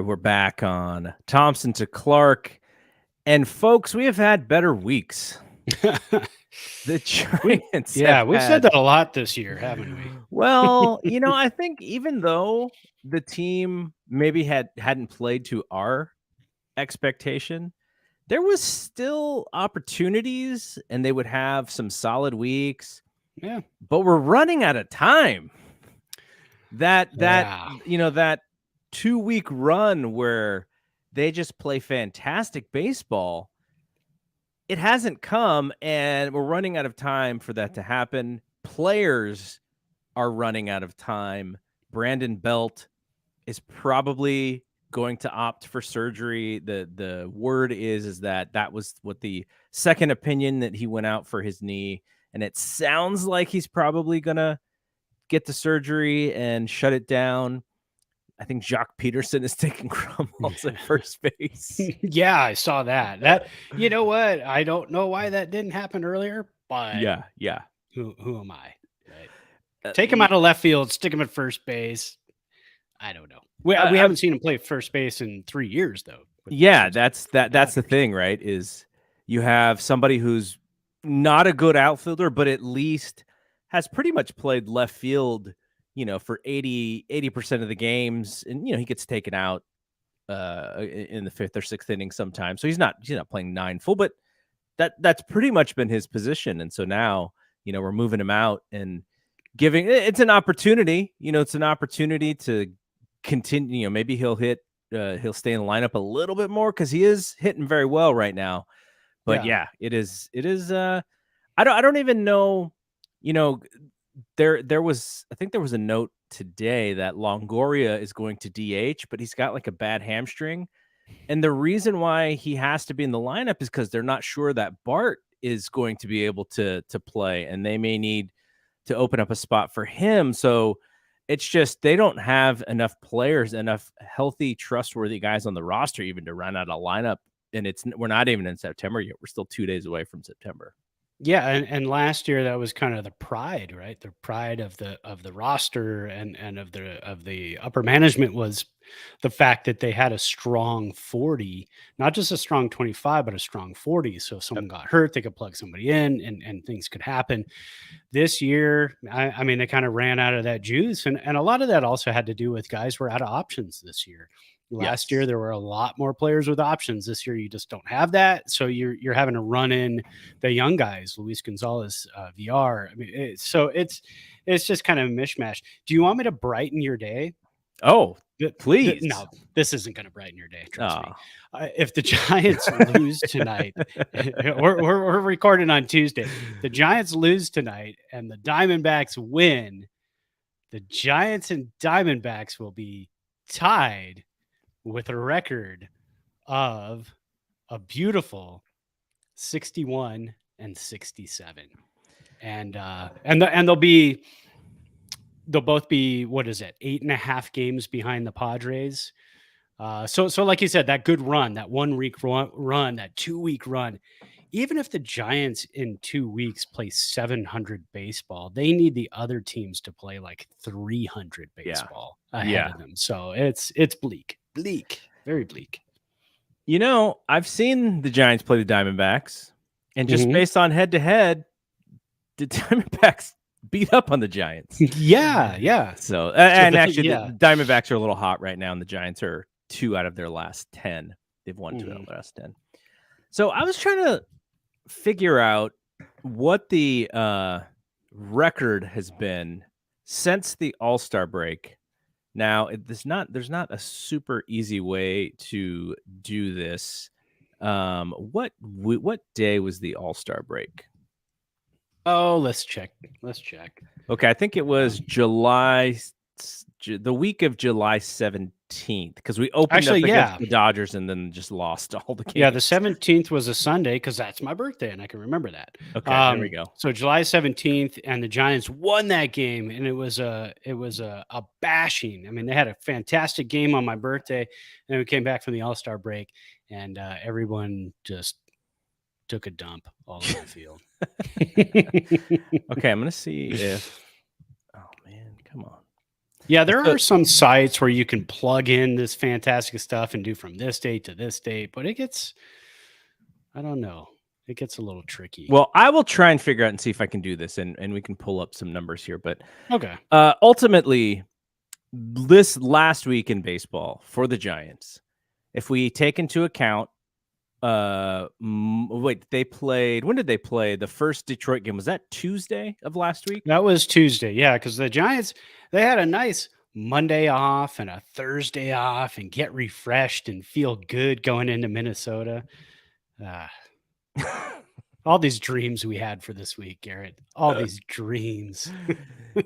We're back on Thompson to Clark. And folks, we have had better weeks. The Giants we've said that a lot this year, haven't we? Well, I think even though the team maybe hadn't played to our expectation, there was still opportunities and they would have some solid weeks. Yeah. But we're running out of time. That 2-week run where they just play fantastic baseball, it hasn't come, and we're running out of time for that to happen. Players are running out of time. Brandon Belt is probably going to opt for surgery. The word is that was what the second opinion that he went out for his knee, and it sounds like he's probably gonna get the surgery and shut it down. I think Jock Peterson is taking Crumbles at first base. Yeah, I saw that. You know what? I don't know why that didn't happen earlier, but yeah. Who am I? Right. Take him out of left field, stick him at first base. I don't know. We haven't seen him play first base in 3 years, though. Yeah, that's the thing, right? Is you have somebody who's not a good outfielder, but at least has pretty much played left field, for 80% of the games, and he gets taken out in the 5th or 6th inning sometimes. So he's not playing 9 full, but that's pretty much been his position. And so now, we're moving him out and giving it's an opportunity. It's an opportunity to continue. Maybe he'll stay in the lineup a little bit more because he is hitting very well right now. But yeah it is. I don't even know. There was a note today that Longoria is going to DH, but he's got like a bad hamstring. And the reason why he has to be in the lineup is because they're not sure that Bart is going to be able to play, and they may need to open up a spot for him. So it's just they don't have enough players, enough healthy, trustworthy guys on the roster even to run out a lineup. And we're not even in September yet. We're still 2 days away from September. Yeah, and last year that was kind of the pride, right? The pride of the roster and of the upper management was the fact that they had a strong 40, not just a strong 25, but a strong 40. So if someone got hurt, they could plug somebody in and things could happen. This year, I mean, they kind of ran out of that juice. And a lot of that also had to do with guys were out of options this year. Last year, there were a lot more players with options. This year, you just don't have that. So you're having to run in the young guys, Luis Gonzalez, VR. I mean, it's just kind of a mishmash. Do you want me to brighten your day? Oh, please. No, this isn't going to brighten your day. Trust me. If the Giants lose tonight, we're recording on Tuesday. The Giants lose tonight and the Diamondbacks win. The Giants and Diamondbacks will be tied with a record of a beautiful 61 and 67. And they'll both be, what is it, 8.5 games behind the Padres. So like you said, that good run, that 1 week run, that 2 week run, even if the Giants in 2 weeks play 700 baseball, they need the other teams to play like 300 baseball ahead of them. So it's bleak, very bleak. I've seen the Giants play the Diamondbacks, and just based on head to head, the Diamondbacks beat up on the Giants. Yeah. So, actually, the Diamondbacks are a little hot right now, and the Giants are 2 out of their last 10. They've won 2 out of their last 10. So I was trying to figure out what the record has been since the All-Star break. Now, there's not a super easy way to do this. What day was the All-Star break? Oh, let's check. Okay, I think it was the week of July 17th, because we opened up against the Dodgers and then just lost all the games. Yeah, the 17th was a Sunday because that's my birthday and I can remember that. Okay, there we go. So July 17th, and the Giants won that game, and it was a bashing. I mean, they had a fantastic game on my birthday, and then we came back from the All-Star break, and everyone just took a dump all over the field. Okay, I'm gonna see if. Oh man, come on. Yeah, there So, are some sites where you can plug in this fantastic stuff and do from this date to this date, but it gets, I don't know, it gets a little tricky. well, I will try and figure out and see if I can do this, and we can pull up some numbers here. But Okay. ultimately, this last week in baseball for the Giants, if we take into account, wait, they played. When did they play? The first Detroit game, was that Tuesday of last week? That was Tuesday. Yeah, because the Giants, they had a nice Monday off and a Thursday off and get refreshed and feel good going into Minnesota. Ah, all these dreams we had for this week, Garrett. All these dreams.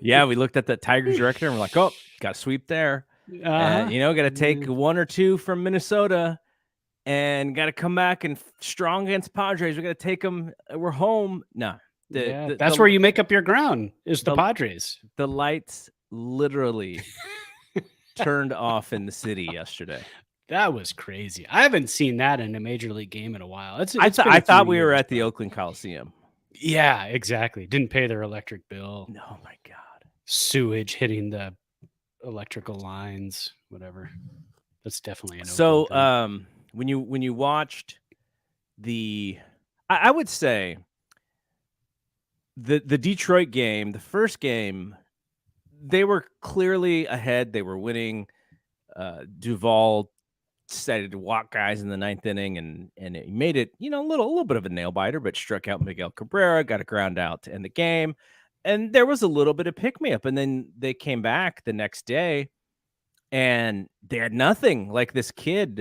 Yeah, we looked at that Tigers record and we're like, oh, got to sweep there. Uh-huh. Got to take one or two from Minnesota, and got to come back and strong against Padres. We got to take them. We're home. No, That's where you make up your ground is the Padres. The lights literally turned off in the city yesterday. That was crazy. I haven't seen that in a major league game in a while. I thought we were at the Oakland Coliseum. Yeah, exactly. Didn't pay their electric bill. Oh my God. Sewage hitting the electrical lines, whatever. That's definitely an so. Oakland thing. When you watched I would say the Detroit game, the first game, they were clearly ahead. They were winning. Duvall decided to walk guys in the ninth inning, and it made it, a little bit of a nail biter, but struck out Miguel Cabrera, got a ground out to end the game. And there was a little bit of pick me up. And then they came back the next day and they had nothing. Like this kid,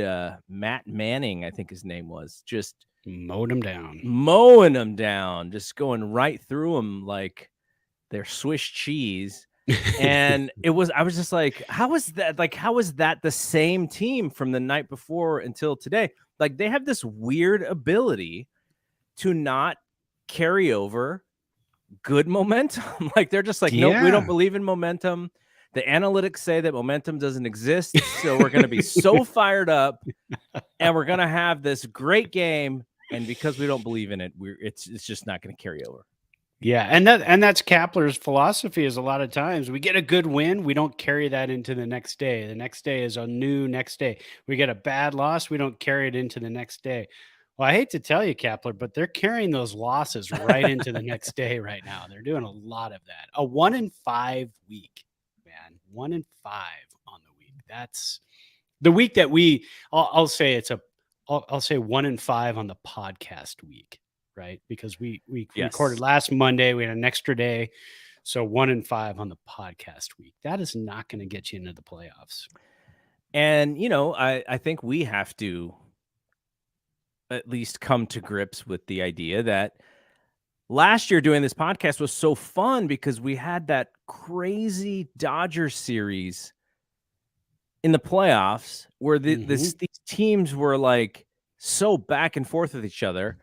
Matt Manning, I think his name was, just mowing them down, just going right through them like they're Swiss cheese. And I was just like, how is that? Like, how is that the same team from the night before until today? Like, they have this weird ability to not carry over good momentum. Like, they're just like, nope, we don't believe in momentum. The analytics say that momentum doesn't exist. So we're going to be so fired up and we're going to have this great game. And because we don't believe in it, it's just not going to carry over. Yeah, and that's Kapler's philosophy. Is a lot of times we get a good win, we don't carry that into the next day. The next day is a new next day. We get a bad loss, we don't carry it into the next day. Well, I hate to tell you, Kapler, but they're carrying those losses right into the next day right now. They're doing a lot of that. A 1-5 week, man. 1-5 on the week. That's the week that I'll say I'll say 1-5 on the podcast week. Right, because we recorded last Monday, we had an extra day, so 1-5 on the podcast week. That is not going to get you into the playoffs. And I think we have to at least come to grips with the idea that last year doing this podcast was so fun because we had that crazy Dodgers series in the playoffs where these teams were like so back and forth with each other.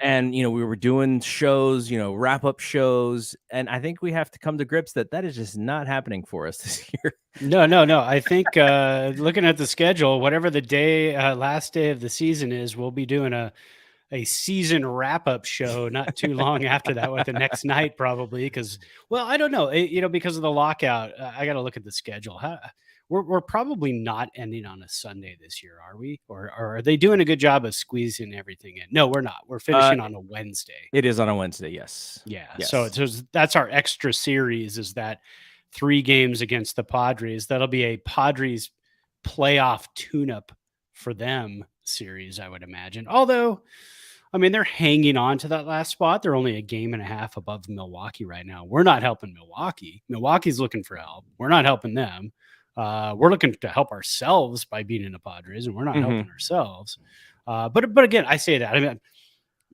And, we were doing shows, wrap up shows. And I think we have to come to grips that is just not happening for us this year. No. I think looking at the schedule, whatever the last day of the season is, we'll be doing a season wrap up show not too long after that with the next night, probably. Because, well, I don't know, because of the lockout, I got to look at the schedule. We're probably not ending on a Sunday this year, are we? Or are they doing a good job of squeezing everything in? No, we're not. We're finishing on a Wednesday. It is on a Wednesday, yes. Yeah. Yes. So that's our extra series, is that 3 games against the Padres. That'll be a Padres playoff tune-up for them series, I would imagine. Although, I mean, they're hanging on to that last spot. They're only a game and a half above Milwaukee right now. We're not helping Milwaukee. Milwaukee's looking for help. We're not helping them. We're looking to help ourselves by beating the Padres, and we're not helping ourselves. But again, I say that. I mean,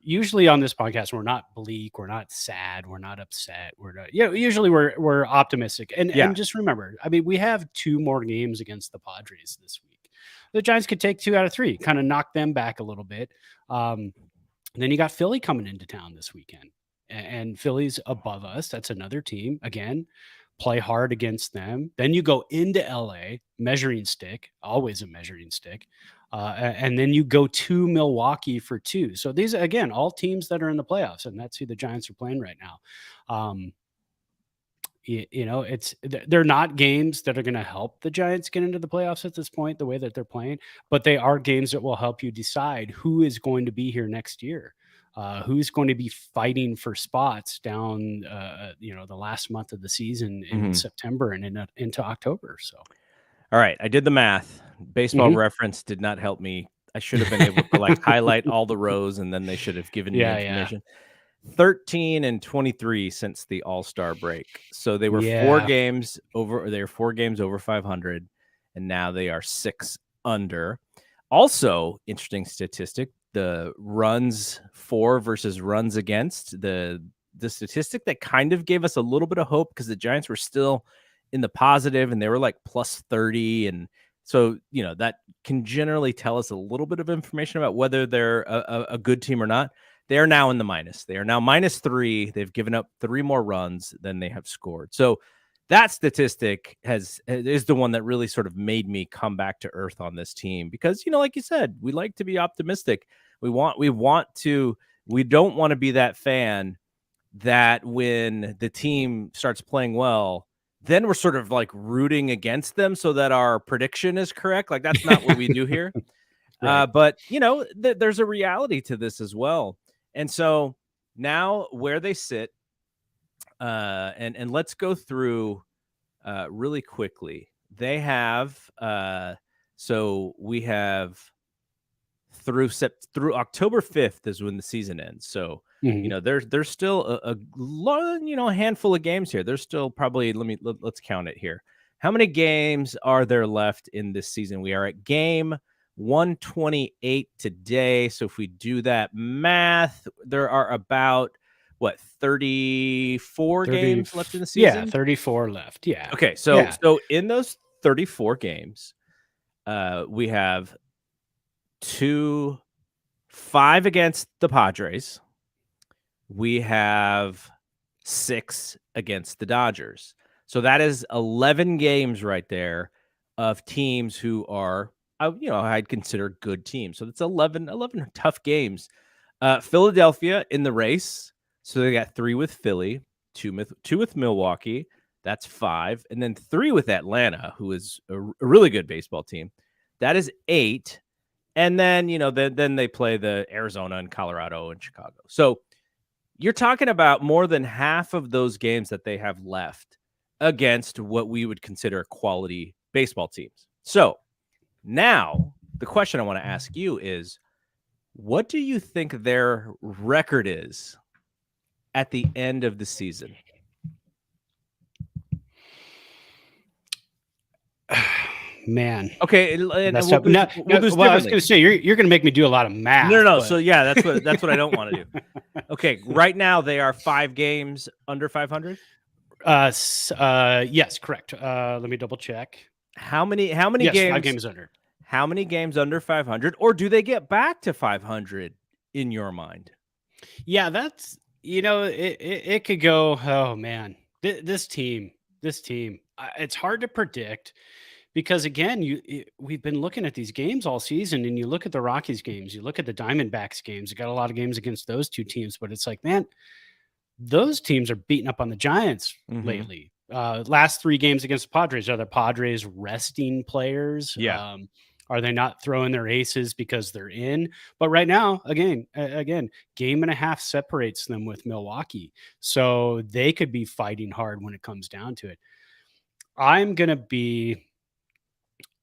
usually on this podcast, we're not bleak, we're not sad, we're not upset. Usually we're optimistic. And just remember, I mean, we have 2 more games against the Padres this week. The Giants could take 2 out of 3, kind of knock them back a little bit. And then you got Philly coming into town this weekend, and Philly's above us. That's another team. Again, play hard against them. Then you go into LA, measuring stick, always a measuring stick. And then you go to Milwaukee for 2. So these, again, all teams that are in the playoffs, and that's who the Giants are playing right now. they're not games that are going to help the Giants get into the playoffs at this point, the way that they're playing, but they are games that will help you decide who is going to be here next year. Who's going to be fighting for spots down, the last month of the season in September and into October. So, all right, I did the math. Baseball Reference did not help me. I should have been able to highlight all the rows, and then they should have given me information. 13-23 since the All-Star break. So they were 4 games over. They were 4 games over 500, and now they are 6 under. Also, interesting statistic: the runs for versus runs against. The statistic that kind of gave us a little bit of hope because the Giants were still in the positive, and they were like plus 30, and so that can generally tell us a little bit of information about whether they're a good team or not. They are now in the minus. They are now -3. They've given up 3 more runs than they have scored. So that statistic is the one that really sort of made me come back to earth on this team because, like you said, we like to be optimistic. We don't want to be that fan that when the team starts playing well, then we're sort of like rooting against them so that our prediction is correct. Like that's not what we do here. Right. But there's a reality to this as well. And so now where they sit, and let's go through really quickly. They have so we have through October 5th is when the season ends. So there's still a handful of games here. There's still probably let's count it here. How many games are there left in this season? We are at game 128 today. So if we do that math, there are about 34 games left in the season? Yeah, 34 left. Yeah. Okay, so in those 34 games, we have 5 against the Padres. We have 6 against the Dodgers. So that is 11 games right there of teams who are I'd consider good teams. So that's 11 tough games. Philadelphia in the race. So they got 3 with Philly, 2 with Milwaukee. That's 5. And then 3 with Atlanta, who is a really good baseball team. That is 8. And then, then they play the Arizona and Colorado and Chicago. So you're talking about more than half of those games that they have left against what we would consider quality baseball teams. So now, the question I want to ask you is, what do you think their record is at the end of the season? Man. Okay. We'll I was going to say, you're going to make me do a lot of math. No. But... So yeah, that's what I don't want to do. Okay. Right now they are 5 games under 500. Yes, correct. Let me double check. How many games? 5 games under. How many games under 500, or do they get back to 500 in your mind? Yeah, that's it could go. Oh man, this team, it's hard to predict because again, we've been looking at these games all season, and you look at the Rockies games, you look at the Diamondbacks games. You got a lot of games against those 2 teams, but it's like, man, those teams are beating up on the Giants lately. Last 3 games against the Padres, are the Padres resting players? Yeah. Are they not throwing their aces because they're in? But right now, again, game and a half separates them with Milwaukee. So they could be fighting hard when it comes down to it. I'm going to be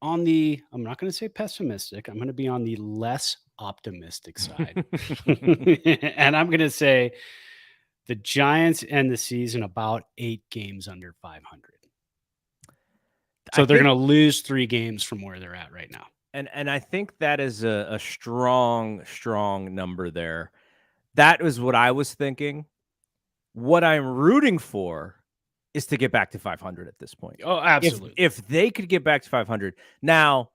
I'm not going to say pessimistic. I'm going to be on the less optimistic side. And I'm going to say the Giants end the season about 8 games under 500. So they're going to lose 3 games from where they're at right now. And I think that is a strong number there. That was what I was thinking. What I'm rooting for is to get back to 500 at this point. Oh, absolutely. If they could get back to 500, now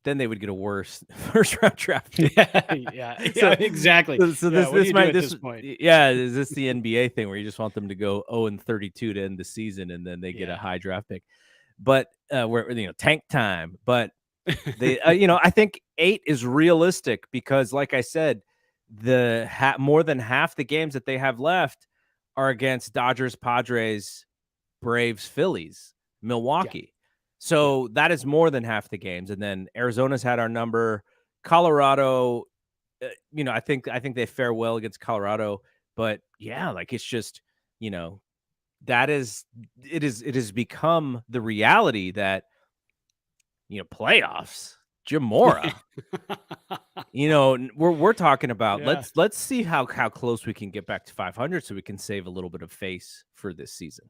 then they would get a worse first round draft. yeah, exactly. So this might this point. Yeah, is this the NBA thing where you just want them to go 0-32 to end the season and then they get a high draft pick? But where tank time. But they I think 8 is realistic because, like I said, more than half the games that they have left are against Dodgers, Padres, Braves, Phillies, Yeah. Milwaukee. Yeah. So that is more than half the games. And then Arizona's had our number. Colorado, I think they fare well against Colorado, but yeah, like it's just, you know, that is it has become the reality that, playoffs, Jim Mora, we're talking about Yeah. let's see how close we can get back to 500 so we can save a little bit of face for this season.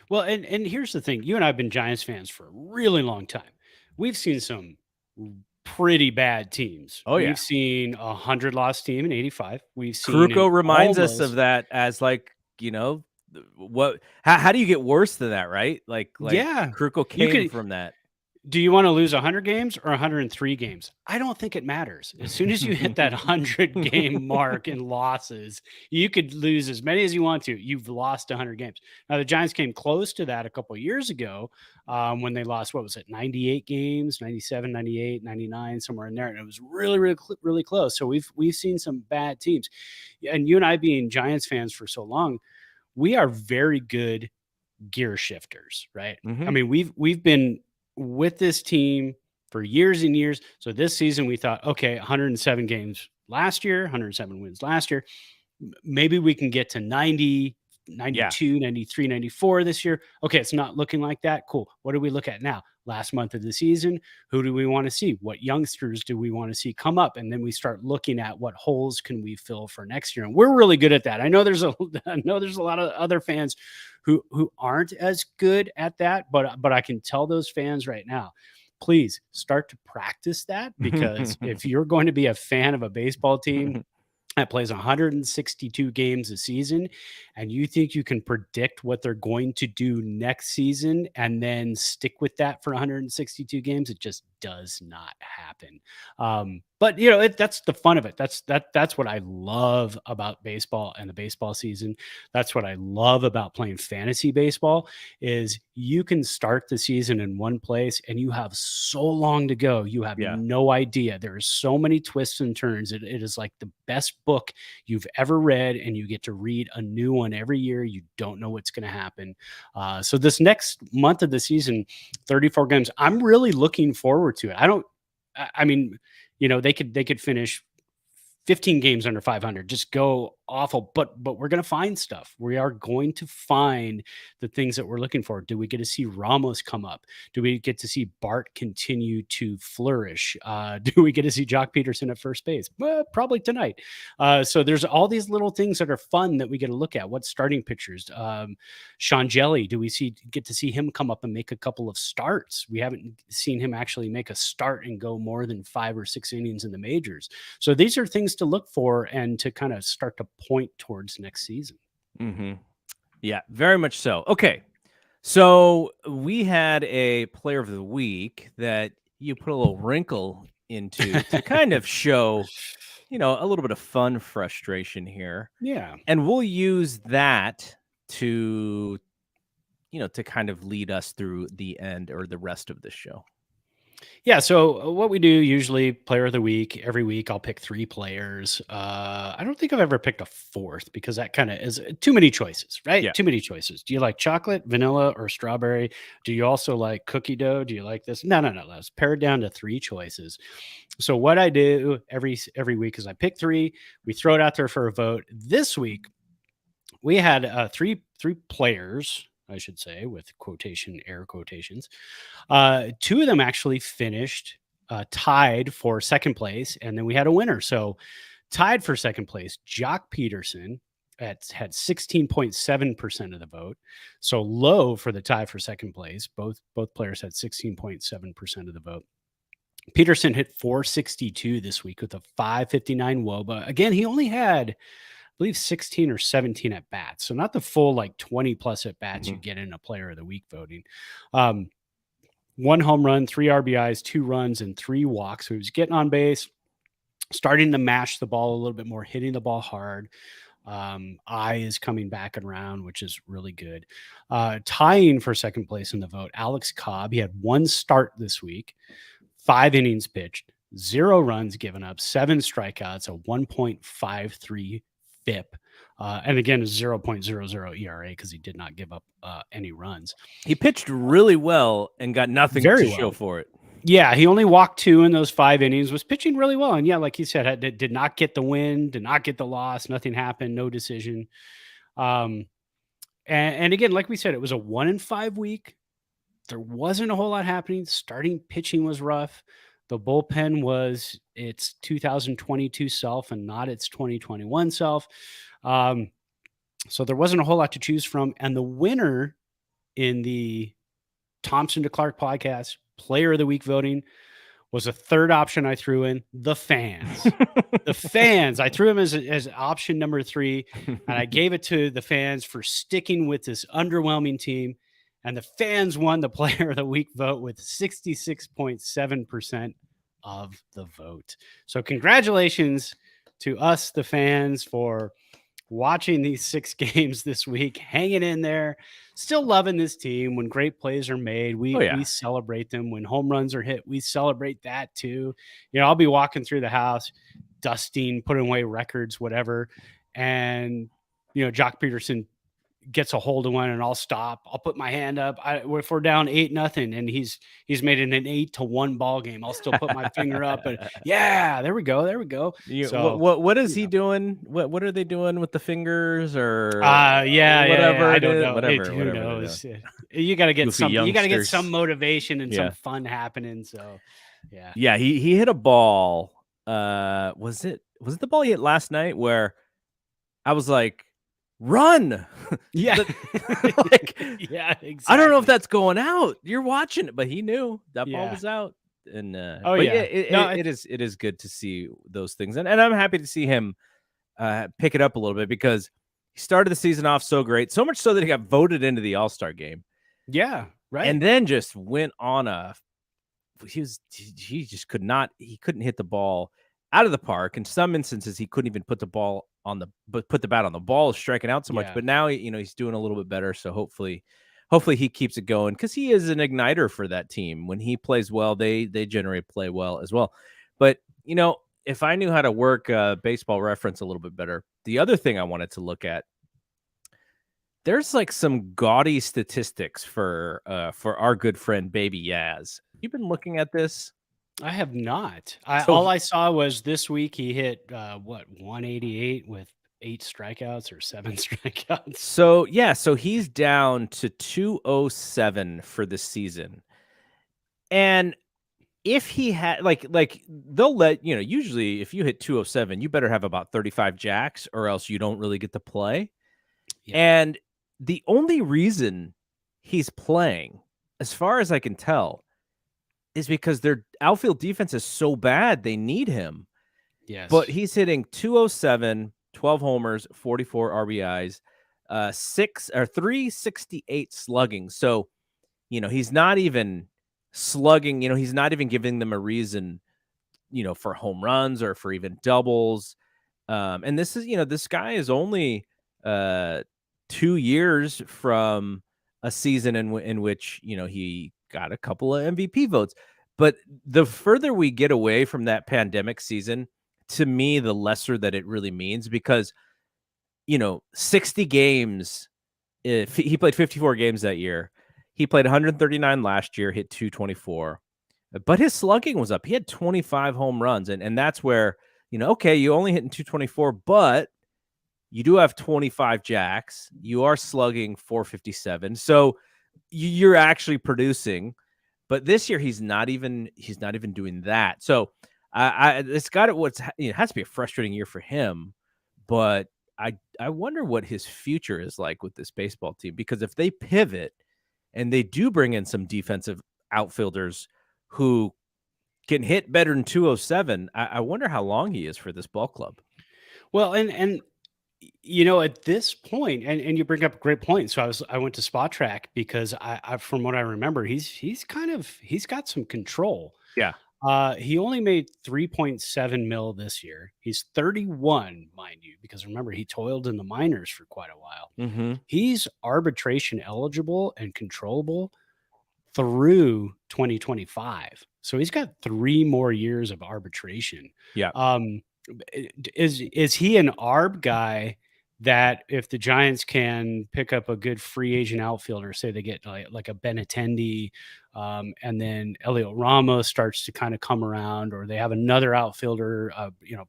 Well, and here's the thing. You and I have been Giants fans for a really long time. We've seen some pretty bad teams. Oh yeah. We've seen a 100-loss team in 85. We've seen an Kruko reminds us of almost that as like, what how do you get worse than that, right? Like yeah. Kruko You came could from that. Do you want to lose 100 games or 103 games? I don't think it matters. As soon as you hit that 100-game mark in losses, you could lose as many as you want to. You've lost 100 games. Now, the Giants came close to that a couple of years ago when they lost, what was it, 98 games, 97, 98, 99, somewhere in there. And it was really, really, really close. So we've seen some bad teams. And you and I being Giants fans for so long, we are very good gear shifters, right? I mean, we've been with this team for years and years. So this season we thought, okay, 107 games last year, 107 wins last year. Maybe we can get to 90, 92, 93, 94 this year. Okay, it's not looking like that. Cool. What do we look at now? Last month of the season, who do we want to see? What youngsters do we want to see come up? And then we start looking at what holes can we fill for next year. And we're really good at that. I know there's a lot of other fans who aren't as good at that, but I can tell those fans right now, please start to practice that, because if you're going to be a fan of a baseball team that plays 162 games a season, and you think you can predict what they're going to do next season and then stick with that for 162 games, it just does not happen. But that's the fun of it. That's what I love about baseball and the baseball season. That's what I love about playing fantasy baseball is you can start the season in one place and you have so long to go. You have Yeah. no idea. There are so many twists and turns. It is like the best book you've ever read, and you get to read a new one every year. You don't know what's going to happen. So this next month of the season, 34 games, I'm really looking forward to it. I mean, they could finish 15 games under 500, just go awful, but we're going to find stuff. We are going to find the things that we're looking for. Do we get to see Ramos come up? Do we get to see Bart continue to flourish? Do we get to see Jock Peterson at first base? Well, probably tonight. So there's all these little things that are fun that we get to look at. What starting pitchers? Sean Jelly, do we get to see him come up and make a couple of starts? We haven't seen him actually make a start and go more than 5 or 6 innings in the majors. So these are things to look for and to kind of start to point towards next season. Yeah, very much so. Okay. So we had a player of the week that you put a little wrinkle into to kind of show, a little bit of fun frustration here. Yeah. And we'll use that to, to kind of lead us through the end or the rest of the show. Yeah. So what we do usually, player of the week, every week I'll pick 3 players. I don't think I've ever picked a 4th because that kind of is too many choices, right? Yeah. Too many choices. Do you like chocolate, vanilla, or strawberry? Do you also like cookie dough? Do you like this? No. Let's pare it down to 3 choices. So what I do every week is I pick 3. We throw it out there for a vote. This week we had 3 players, I should say, with air quotations. 2 of them actually finished tied for second place, and then we had a winner. So tied for second place, Jock Peterson had 16.7% of the vote. So low for the tie for second place. Both players had 16.7% of the vote. Peterson hit 462 this week with a 559 WOBA. Again, he only had, I believe, 16 or 17 at bats. So not the full like 20 plus at bats you get in a player of the week voting. 1 home run, 3 RBIs, 2 runs, and 3 walks. So he was getting on base, starting to mash the ball a little bit more, hitting the ball hard. Eye is coming back around, which is really good. Tying for second place in the vote, Alex Cobb. He had 1 start this week, 5 innings pitched, 0 runs given up, 7 strikeouts, a 1.53 FIP. And again, a 0.00 ERA because he did not give up any runs. He pitched really well and got nothing Very to show well. for it. Yeah, he only walked 2 in those 5 innings, was pitching really well. And yeah, like you said, did not get the win, did not get the loss, nothing happened, no decision. And again, like we said, it was a 1-in-5 week. There wasn't a whole lot happening. Starting pitching was rough. The bullpen was its 2022 self and not its 2021 self. So there wasn't a whole lot to choose from. And the winner in the Thompson to Clark podcast, player of the week voting, was a third option I threw in, the fans. The fans. I threw him as option number 3, and I gave it to the fans for sticking with this underwhelming team. And the fans won the player of the week vote with 66.7% of the vote. So congratulations to us, the fans, for watching these 6 games this week, hanging in there, still loving this team. When great plays are made, we celebrate them. When home runs are hit, we celebrate that too. You know, I'll be walking through the house, dusting, putting away records, whatever. And, you know, Jock Peterson gets a hold of one and I'll stop. I'll put my hand up. If we're down 8-0 and he's made it an 8-1 ball game, I'll still put my finger up and yeah, there we go. There we go. So what is he doing? What are they doing with the fingers or whatever? Yeah, I don't know. Whatever. Who knows? You got to get some. Youngsters. You got to get some motivation and some fun happening. So, yeah. Yeah, he hit a ball. Was it the ball he hit last night where I was like, run? Yeah. Like, yeah, exactly. I don't know if that's going out. You're watching it, but he knew that ball was out. And it is good to see those things. And I'm happy to see him pick it up a little bit because he started the season off so great, so much so that he got voted into the All-Star game. Yeah, right. And then just went on he just couldn't hit the ball out of the park. In some instances, he couldn't even put the bat on the ball, striking out so much. But now, he's doing a little bit better. So hopefully he keeps it going because he is an igniter for that team. When he plays well, they generate play well as well. But, if I knew how to work Baseball Reference a little bit better, the other thing I wanted to look at, there's like some gaudy statistics for our good friend Baby Yaz. You've been looking at this? I have not. All I saw was this week he hit 188 with 8 strikeouts or 7 strikeouts. So he's down to 207 for the season. And if he had like they'll let, usually if you hit 207, you better have about 35 jacks or else you don't really get to play. Yeah. And the only reason he's playing, as far as I can tell, is because their outfield defense is so bad they need him. Yes. But he's hitting 207, 12 homers, 44 RBIs, 368 slugging. So, he's not even slugging, he's not even giving them a reason, for home runs or for even doubles. And this is, this guy is only 2 years from a season in which, he got a couple of MVP votes. But the further we get away from that pandemic season, to me, the lesser that it really means, because, 60 games, if he played 54 games that year, he played 139 last year, hit 224, but his slugging was up. He had 25 home runs. And that's where, okay, you only hit in 224, but you do have 25 jacks. You are slugging 457. So you're actually producing, but this year he's not even doing that. So it's got it. It has to be a frustrating year for him, but I wonder what his future is like with this baseball team, because if they pivot and they do bring in some defensive outfielders who can hit better than 207, I wonder how long he is for this ball club. Well, and at this point, and you bring up a great point. So I went to Spot Track because I from what I remember, he's got some control. Yeah. He only made 3.7 mil this year. He's 31, mind you, because remember, he toiled in the minors for quite a while. Mm-hmm. He's arbitration eligible and controllable through 2025. So he's got 3 more years of arbitration. Yeah. Is he an ARB guy that if the Giants can pick up a good free agent outfielder, say they get like a Benintendi, and then Elliot Ramos starts to kind of come around, or they have another outfielder,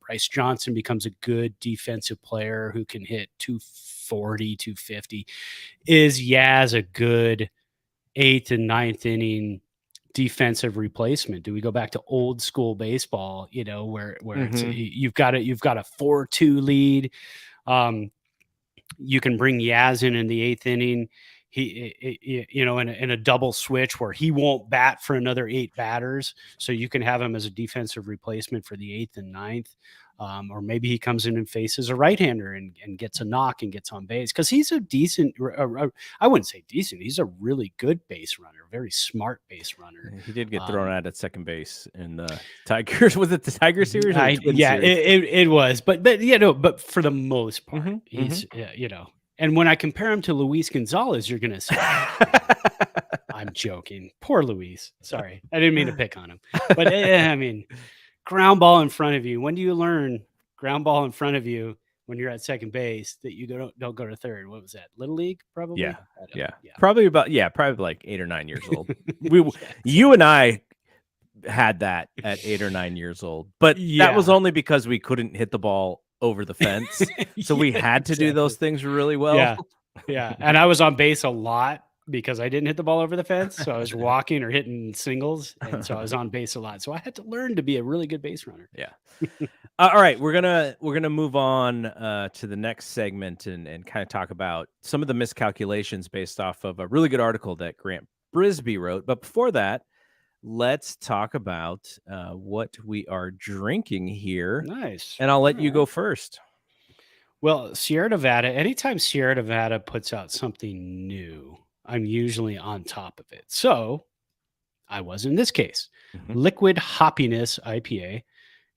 Bryce Johnson becomes a good defensive player who can hit 240, 250. Is Yaz a good 8th and 9th inning defensive replacement? Do we go back to old school baseball, where it's you've got a 4-2 lead? You can bring Yaz in the 8th inning. In a double switch where he won't bat for another 8 batters, so you can have him as a defensive replacement for the 8th and 9th. Or maybe he comes in and faces a right-hander and gets a knock and gets on base, because he's a decent, I wouldn't say decent, he's a really good base runner, very smart base runner. He did get thrown out at second base in the Tigers. Was it the Tiger series? Or yeah, series? It was, but but for the most part, he's And when I compare him to Luis Gonzalez, you're gonna say, I'm joking. Poor Luis. Sorry, I didn't mean to pick on him, but I mean, ground ball in front of you. When do you learn ground ball in front of you when you're at second base that you don't go to third? What was that? Little league, probably. Yeah. Probably like 8 or 9 years old. Yes. You and I had that at 8 or 9 years old, but that was only because we couldn't hit the ball over the fence, so we had to do those things really well. Yeah. And I was on base a lot because I didn't hit the ball over the fence, so I was walking or hitting singles, and so I was on base a lot. So I had to learn to be a really good base runner. Yeah. All right, we're gonna move on to the next segment and kind of talk about some of the miscalculations based off of a really good article that Grant Brisbee wrote. But before that, let's talk about what we are drinking here. Nice. And I'll let you go first. Well, Sierra Nevada, anytime Sierra Nevada puts out something new, I'm usually on top of it. So I was in this case. Liquid Hoppiness IPA.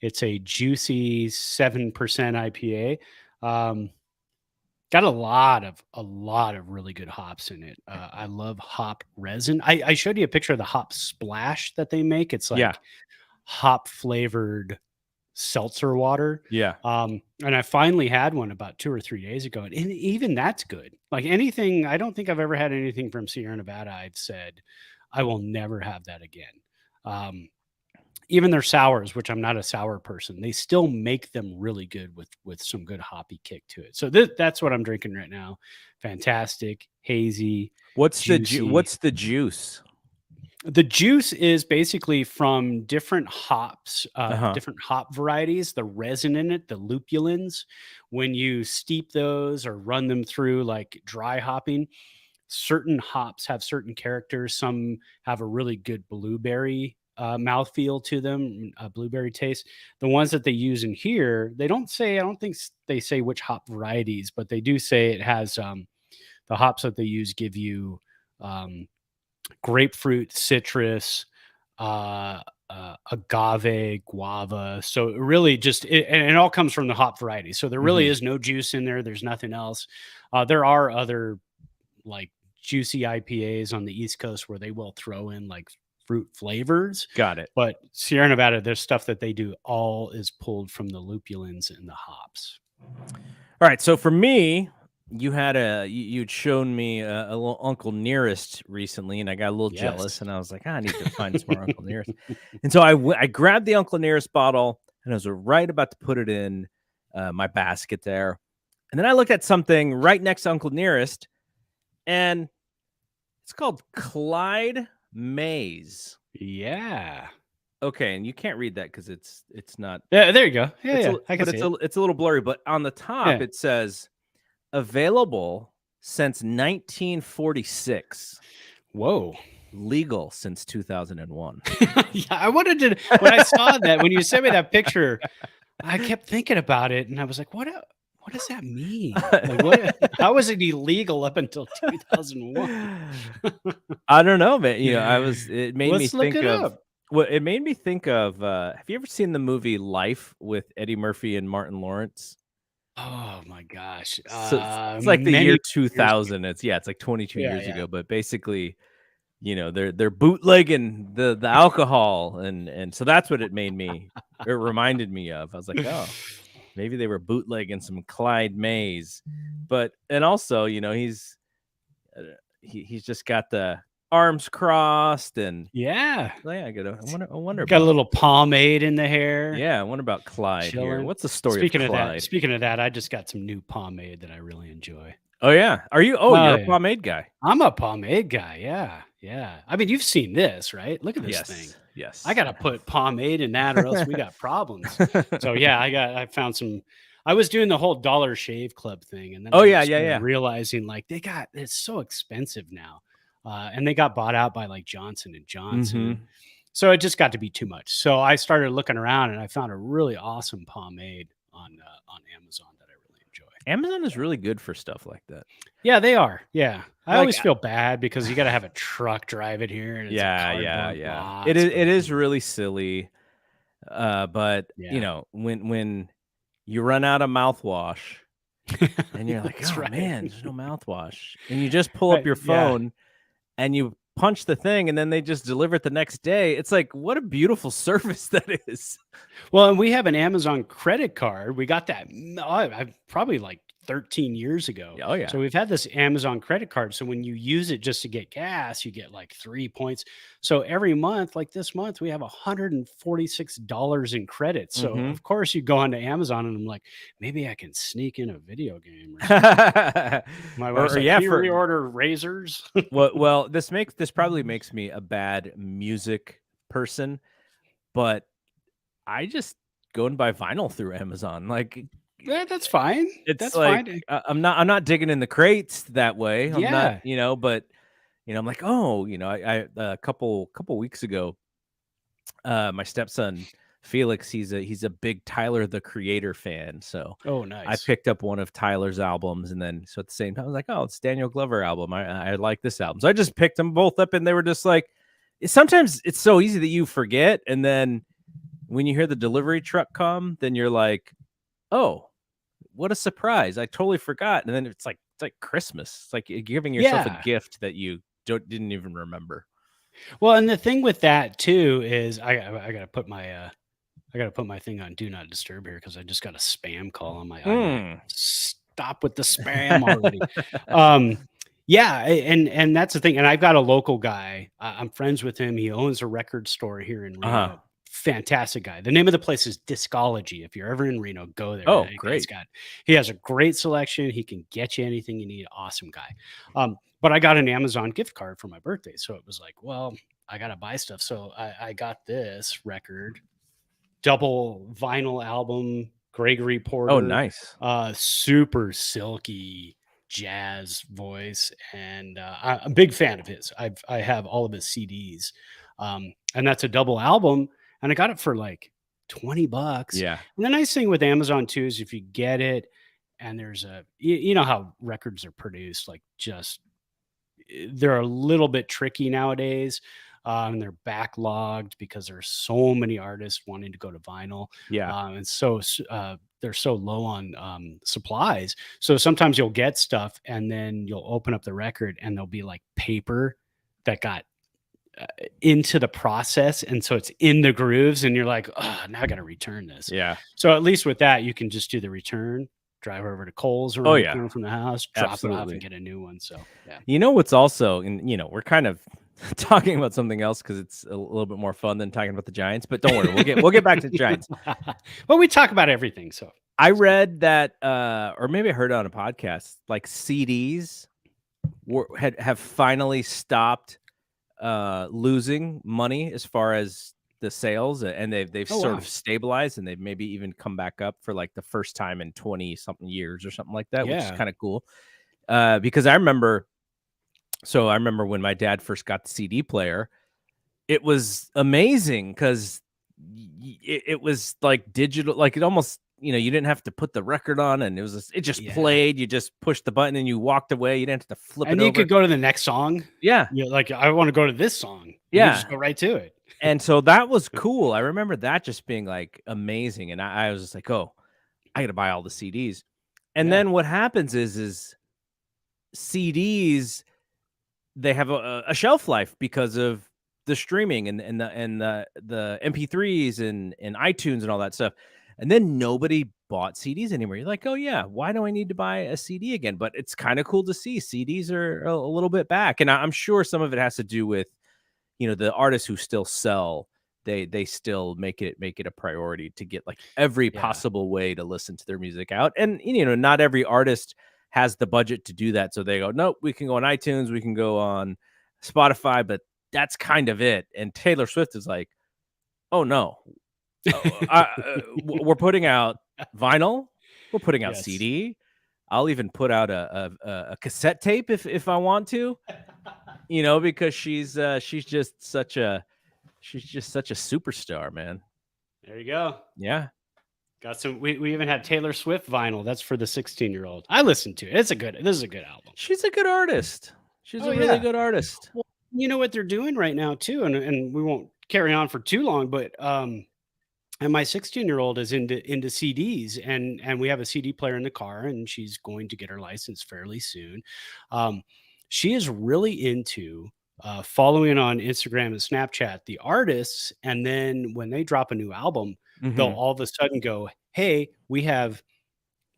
It's a juicy 7% IPA. Got a lot of really good hops in it. I love hop resin. I showed you a picture of the hop splash that they make. It's like hop flavored seltzer water. Yeah. And I finally had one about 2 or 3 days ago, and even that's good. Like anything, I don't think I've ever had anything from Sierra Nevada I've said I will never have that again. Even their sours, which I'm not a sour person, they still make them really good with some good hoppy kick to it. So that's what I'm drinking right now. Fantastic, hazy. What's the juice? The juice is basically from different hops, different hop varieties, the resin in it, the lupulins. When you steep those or run them through like dry hopping, certain hops have certain characters. Some have a really good blueberry mouthfeel to them, blueberry taste. The ones that they use in here, I don't think they say which hop varieties, but they do say it has the hops that they use give you grapefruit, citrus, agave, guava. So it really and it all comes from the hop variety. So there really is no juice in there. There's nothing else. There are other like juicy IPAs on the East Coast where they will throw in like fruit flavors. Got it. But Sierra Nevada, there's stuff that they do all is pulled from the lupulins and the hops. All right. So for me, you'd shown me a little Uncle Nearest recently, and I got a little jealous, and I was like, I need to find some more Uncle Nearest. And so I grabbed the Uncle Nearest bottle, and I was right about to put it in my basket there. And then I looked at something right next to Uncle Nearest, and it's called Clyde Mays. Yeah. Okay, and you can't read that because it's not. Yeah, there you go. Yeah, I can see it. It's a little blurry, but on the top it says available since 1946. Whoa. Legal since 2001. Yeah, I wanted to. When I saw that, when you sent me that picture, I kept thinking about it, and I was like, what does that mean? Like, how was it illegal up until 2001? I don't know, man. It made me think of. Well, it made me think of. Have you ever seen the movie Life with Eddie Murphy and Martin Lawrence? Oh my gosh! So it's like the year 2000. It's like 22 years ago. But basically, they're bootlegging the alcohol, and so that's what it reminded me of. I was like, oh. Maybe they were bootlegging some Clyde Mays, and also, uh, he's just got the arms crossed, and Yeah. I wonder Got a about little pomade in the hair. yeah, I wonder about Clyde here. Chilling. What's the story of Clyde? Speaking of that, I just got some new pomade that I really enjoy. Oh yeah, you're Oh, a yeah. pomade guy. I'm a pomade guy. Yeah. Yeah. I mean, you've seen this, right? Look at this thing. Yes. I got to put pomade in that or else we got problems. So yeah, I found some. I was doing the whole Dollar Shave Club thing, and then Oh, I yeah, started realizing like it's so expensive now, and they got bought out by like Johnson and Johnson, Mhm. so it just got to be too much. So I started looking around, and I found a really awesome pomade on Amazon that I really enjoy. Amazon is really good for stuff like that. Yeah, they are. Yeah, I Like, always feel bad because you got to have a truck drive it here, and it's a cardboard box, It but is really silly, but yeah. when you run out of mouthwash and you're like, That's "Oh right. man, there's no mouthwash," and you just pull up your Yeah. phone and you punch the thing, and then they just deliver it the next day. It's like, what a beautiful service that is. Well, and we have an Amazon credit card. We got that probably like 13 years ago. Oh yeah. So we've had this Amazon credit card. So when you use it just to get gas, you get like 3 points. So every month, like this month, we have $146 in credit. So Mhm. of course you go onto Amazon and I'm like, maybe I can sneak in a video game or something. My wife's like, yeah, can you reorder razors? well, this probably makes me a bad music person, but I just go and buy vinyl through Amazon. Like, Yeah, that's fine. it's That's like fine. I'm not digging in the crates that way. I'm not, Yeah. but I'm like, oh, I a couple weeks ago, my stepson Felix, he's a big Tyler the Creator fan, so Oh, I nice. picked up one of Tyler's albums, and then so at the same time I was like, oh, it's Daniel Glover album. I like this album, so I just picked them both up, and they were just like, sometimes it's so easy that you forget, and then when you hear the delivery truck come, then you're like, oh, what a surprise! I totally forgot, and then it's like Christmas. It's like you're giving yourself a Yeah. gift that you didn't even remember. Well, and the thing with that too is I gotta put my thing on do not disturb here because I just got a spam call on my iMac. Stop with the spam already. Yeah, and that's the thing. And I've got a local guy. I'm friends with him. He owns a record store here in Uh-huh. Reno. Fantastic guy. The name of the place is Discology. If you're ever in Reno, go there. Oh, That guy's great. he has a great selection. He can get you anything you need. Awesome guy. But I got an Amazon gift card for my birthday. So it was like, well, I gotta buy stuff. So I got this record, double vinyl album, Gregory Oh, Porter, nice. super silky jazz voice, and I'm a big fan of his. I have all of his CDs, and that's a double album, and I got it for like $20. Yeah. And the nice thing with Amazon too is if you get it, and there's you know how records are produced, like just they're a little bit tricky nowadays. And they're backlogged because there's so many artists wanting to go to vinyl, Yeah. and so they're so low on supplies. So sometimes you'll get stuff, and then you'll open up the record, and there'll be like paper that got into the process, and so it's in the grooves, and you're like, oh, now I got to return this. Yeah. So at least with that, you can just do the return, drive over to Kohl's around the corner from the house, drop it off, Absolutely. and get a new one. So yeah. You know what's also, and we're kind of talking about something else because it's a little bit more fun than talking about the Giants, but don't worry, we'll get back to the Giants. Well, we talk about everything. So I read that, or maybe I heard it on a podcast, like CDs have finally stopped losing money as far as the sales, and they've sort of stabilized, and they've maybe even come back up for like the first time in 20 something years or something like that, which is kind of cool. Because I remember when my dad first got the CD player, it was amazing because it was like digital, like it almost, you didn't have to put the record on, and it just played. You just pushed the button and you walked away. You didn't have to flip it over. And you could go to the next song. Yeah. Like, I want to go to this song. Yeah. You just go right to it. And so that was cool. I remember that just being like amazing. And I was just like, oh, I got to buy all the CDs. And then what happens is CDs, they have a shelf life because of the streaming and the MP3s and iTunes and all that stuff. And then nobody bought CDs anymore. You're like, oh yeah, why do I need to buy a CD again? But it's kind of cool to see CDs are a little bit back, and I'm sure some of it has to do with the artists who still sell. They still make it a priority to get like every Yeah. possible way to listen to their music out, and not every artist has the budget to do that, so they go, nope, we can go on iTunes, we can go on Spotify, but that's kind of it. And Taylor Swift is like, oh no, we're putting out vinyl, we're putting out Yes. CD. I'll even put out a cassette tape if I want to, because she's just such a superstar, man. There you go. Yeah. Got some. We even had Taylor Swift vinyl. That's for the 16-year-old. I listened to it. This is a good album. She's a good artist. She's Oh, a really yeah. good artist. Well, you know what they're doing right now too, and we won't carry on for too long, but and my 16-year-old is into CDs, and we have a CD player in the car, and she's going to get her license fairly soon. She is really into following on Instagram and Snapchat the artists, and then when they drop a new album, they'll Mhm. all of a sudden go, "Hey, we have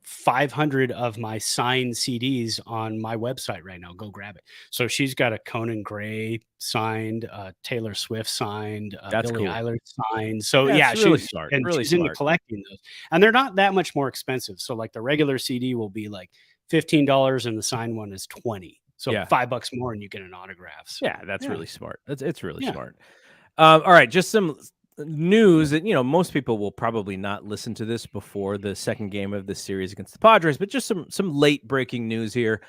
500 of my signed CDs on my website right now. Go grab it." So she's got a Conan Gray signed, Taylor Swift signed, That's Billie cool. Eilish signed. So Yeah, yeah, it's really smart, really she's into smart. collecting those, and they're not that much more expensive. So like the regular CD will be like $15, and the signed one is 20. So Yeah. $5 more, and you get an autograph. So, Yeah, that's really smart. It's really yeah. smart. All right, just some news that most people will probably not listen to this before the second game of this series against the Padres, but just some late breaking news here.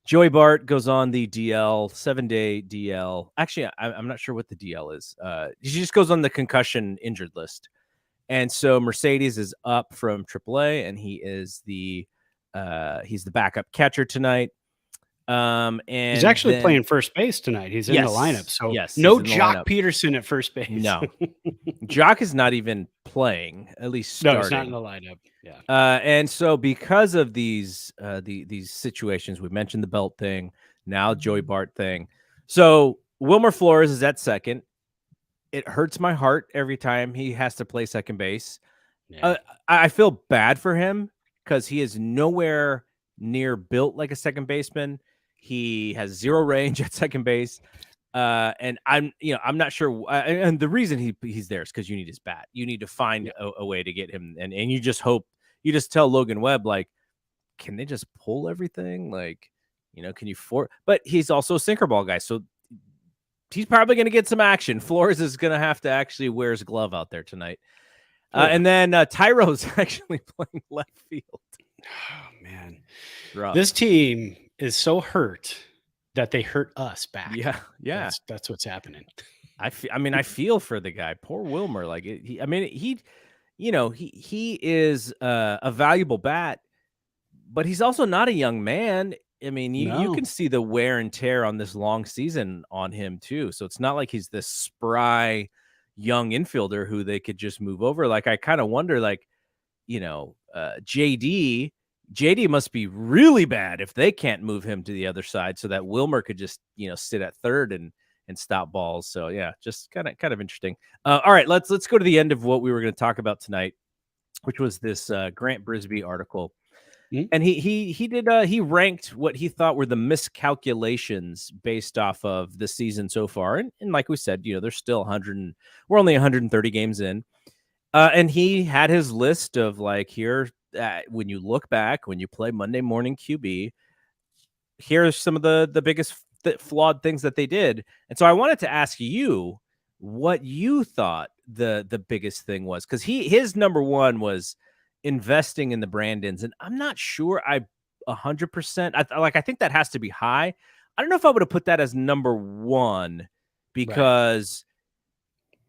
Joey Bart goes on the DL, 7-day DL. Actually, I'm not sure what the DL is. He just goes on the concussion injured list, and so Mercedes is up from AAA, and he's the backup catcher tonight. And He's actually then playing first base tonight. He's in the lineup. So yes, he's no in the Jock lineup. Peterson at first base. No, Jock is not even playing, at least No, starting. he's not in the lineup. Yeah. And so because of these situations, we mentioned the belt thing, now Joey Bart thing. So Wilmer Flores is at second. It hurts my heart every time he has to play second base. Yeah. I feel bad for him because he is nowhere near built like a second baseman. He has zero range at second base. And I'm not sure. And the reason he's there is because you need his bat. You need to find a way to get him. And you just hope, you just tell Logan Webb, like, can they just pull everything? Like, can you but he's also a sinker ball guy. So he's probably going to get some action. Flores is going to have to actually wear his glove out there tonight. And then Tyro's actually playing left field. Oh, man. Rough. This team is so hurt that they hurt us back. Yeah. That's what's happening. I feel for the guy. Poor Wilmer. Like, he is a valuable bat, but he's also not a young man. I mean, you can see the wear and tear on this long season on him too. So it's not like he's this spry young infielder who they could just move over. Like, I kind of wonder, like, JD must be really bad if they can't move him to the other side so that Wilmer could just, sit at third and stop balls. So yeah, just kind of interesting. All right, let's go to the end of what we were going to talk about tonight, which was this Grant Brisbee article. Mm-hmm. And he ranked what he thought were the miscalculations based off of the season so far. And like we said, there's still we're only 130 games in. And he had his list of like, here, when you look back, when you play Monday morning QB, here's some of the biggest flawed things that they did. And so I wanted to ask you what you thought the biggest thing was, because his number one was investing in the Brandons, and I'm not sure 100%. I think that has to be high. I don't know if I would have put that as number one, because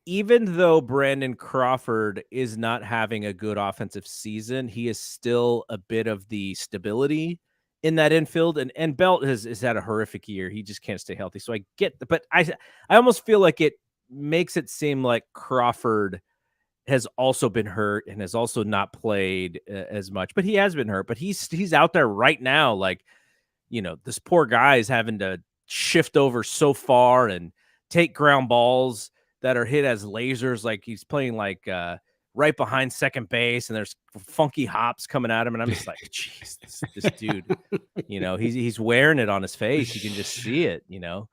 even though Brandon Crawford is not having a good offensive season, he is still a bit of the stability in that infield. And Belt has had a horrific year. He just can't stay healthy. So I get but I almost feel like it makes it seem like Crawford has also been hurt and has also not played as much, but he has been hurt. But he's out there right now. Like, this poor guy is having to shift over so far and take ground balls that are hit as lasers. Like, he's playing like right behind second base, and there's funky hops coming at him, and I'm just like, jeez, this dude, he's wearing it on his face. You can just see it,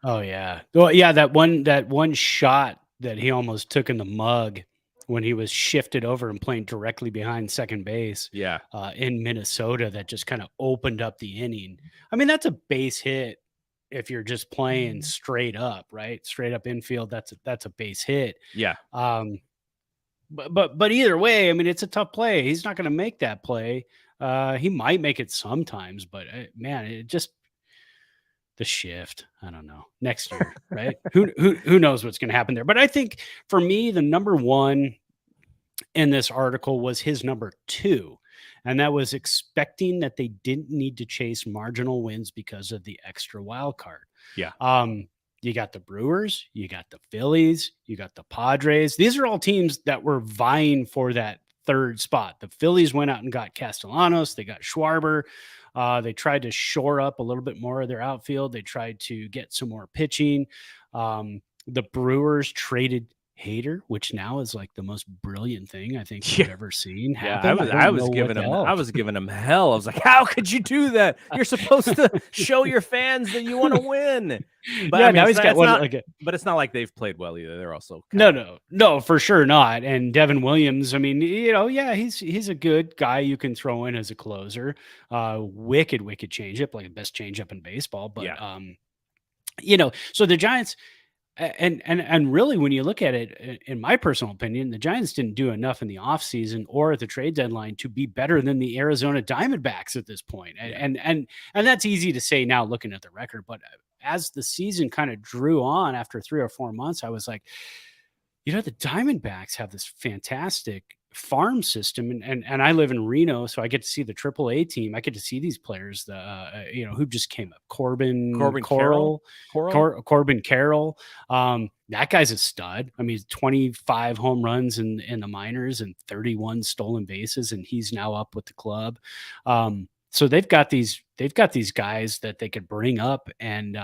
Oh yeah. Well, yeah, that one shot that he almost took in the mug when he was shifted over and playing directly behind second base Yeah. in Minnesota, that just kind of opened up the inning. I mean, that's a base hit if you're just playing straight up, right? Straight up infield, that's a base hit. Yeah. But either way, I mean, it's a tough play. He's not going to make that play. He might make it sometimes, but man, it just the shift. I don't know. Next year, right? Who knows what's going to happen there? But I think for me, the number one in this article was his number two, and that was expecting that they didn't need to chase marginal wins because of the extra wild card. Yeah. You got the Brewers, you got the Phillies, you got the Padres. These are all teams that were vying for that third spot. The Phillies went out and got Castellanos. They got Schwarber. They tried to shore up a little bit more of their outfield. They tried to get some more pitching. The Brewers traded Hader, which now is like the most brilliant thing I think we've ever seen happen. I was giving him hell. I was like, how could you do that? You're supposed to show your fans that you want to win. But yeah, now he's got one. But it's not like they've played well either. They're also no, for sure not. And Devin Williams, I mean, he's a good guy you can throw in as a closer. Wicked changeup, like the best changeup in baseball. But so the Giants. And really, when you look at it, in my personal opinion, the Giants didn't do enough in the offseason or at the trade deadline to be better than the Arizona Diamondbacks at this point. And that's easy to say now looking at the record. But as the season kind of drew on after 3 or 4 months, I was like, the Diamondbacks have this fantastic farm system, and I live in Reno, so I get to see the AAA team. I get to see these players, who just came up. Corbin Carroll. That guy's a stud. I mean, 25 home runs in the minors and 31 stolen bases, and he's now up with the club. So they've got these guys that they could bring up and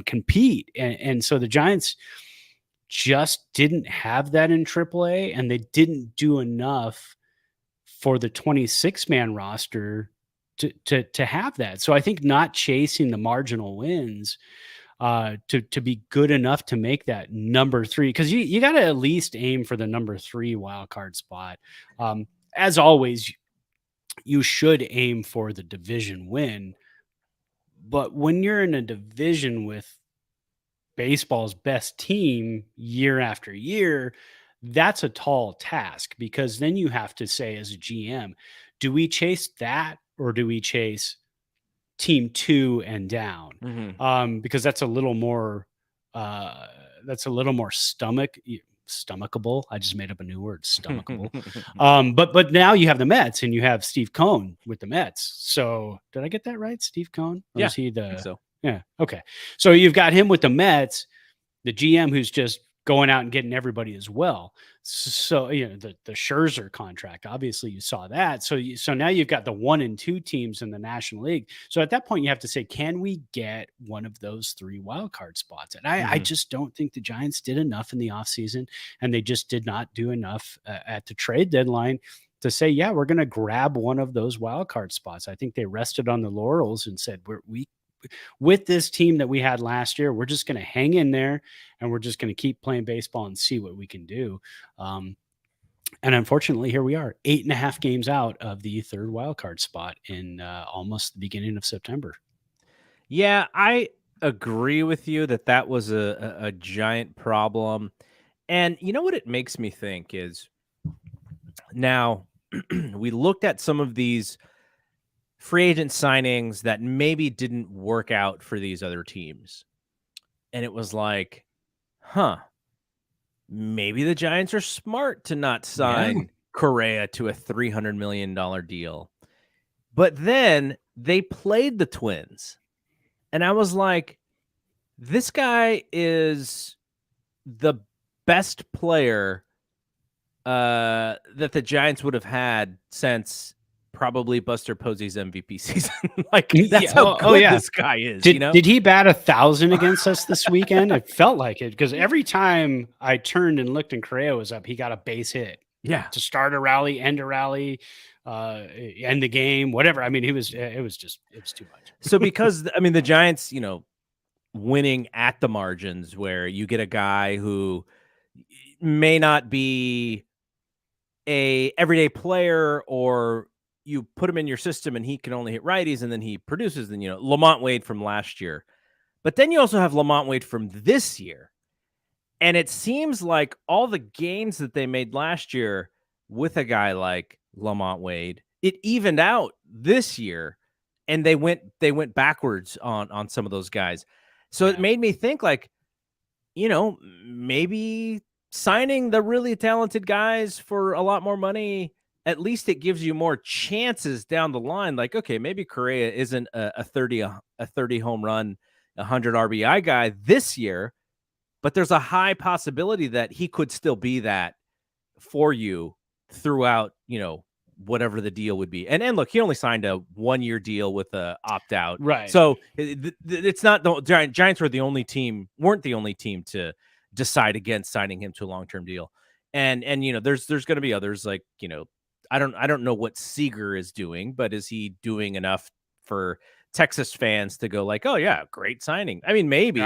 compete, and so the Giants just didn't have that in AAA, and they didn't do enough for the 26-man roster to have that. So I think not chasing the marginal wins to be good enough to make that number 3, because you got to at least aim for the number 3 wild card spot. As always, you should aim for the division win, but when you're in a division with baseball's best team year after year, that's a tall task, because then you have to say as a GM, do we chase that or do we chase team 2 and down? Mm-hmm. Because that's a little more stomachable. I just made up a new word, stomachable. But now you have the Mets, and you have Steve Cohen with the Mets. So did I get that right? Steve Cohen? Or is he I think so. Yeah. Okay. So you've got him with the Mets, the GM who's just going out and getting everybody as well. So, the Scherzer contract, obviously you saw that. So now you've got the 1 and 2 teams in the National League. So at that point you have to say, can we get one of those 3 wild card spots? And I just don't think the Giants did enough in the offseason, and they just did not do enough at the trade deadline to say, yeah, we're going to grab one of those wild card spots. I think they rested on the laurels and said, with this team that we had last year, we're just going to hang in there, and we're just going to keep playing baseball and see what we can do. And unfortunately, here we are, 8.5 games out of the 3rd wildcard spot in almost the beginning of September. Yeah, I agree with you that was a giant problem. And you know what it makes me think is, now we looked at some of these free agent signings that maybe didn't work out for these other teams, and it was like, maybe the Giants are smart to not sign Correa to a $300 million deal. But then they played the Twins, and I was like, this guy is the best player that the Giants would have had since probably Buster Posey's MVP season. That's how good this guy is. Did he bat 1,000 against us this weekend? It felt like it, because every time I turned and looked and Correa was up, he got a base hit. Yeah. to start a rally, end a rally, end the game, whatever. I mean, it was too much. So because I mean the Giants, winning at the margins where you get a guy who may not be a everyday player, or you put him in your system and he can only hit righties and then he produces, then Lamont Wade from last year. But then you also have Lamont Wade from this year. And it seems like all the gains that they made last year with a guy like Lamont Wade, it evened out this year, and they went backwards on some of those guys. So it Yeah. made me think like, maybe signing the really talented guys for a lot more money, at least it gives you more chances down the line. Like, okay, maybe Correa isn't a 30 home run, 100 RBI guy this year, but there's a high possibility that he could still be that for you throughout, whatever the deal would be. And look, he only signed a 1-year deal with a opt out. Right. So it's not the Giants weren't the only team to decide against signing him to a long-term deal. And there's going to be others like, I don't know what Seager is doing, but is he doing enough for Texas fans to go like, oh yeah, great signing? I mean, maybe.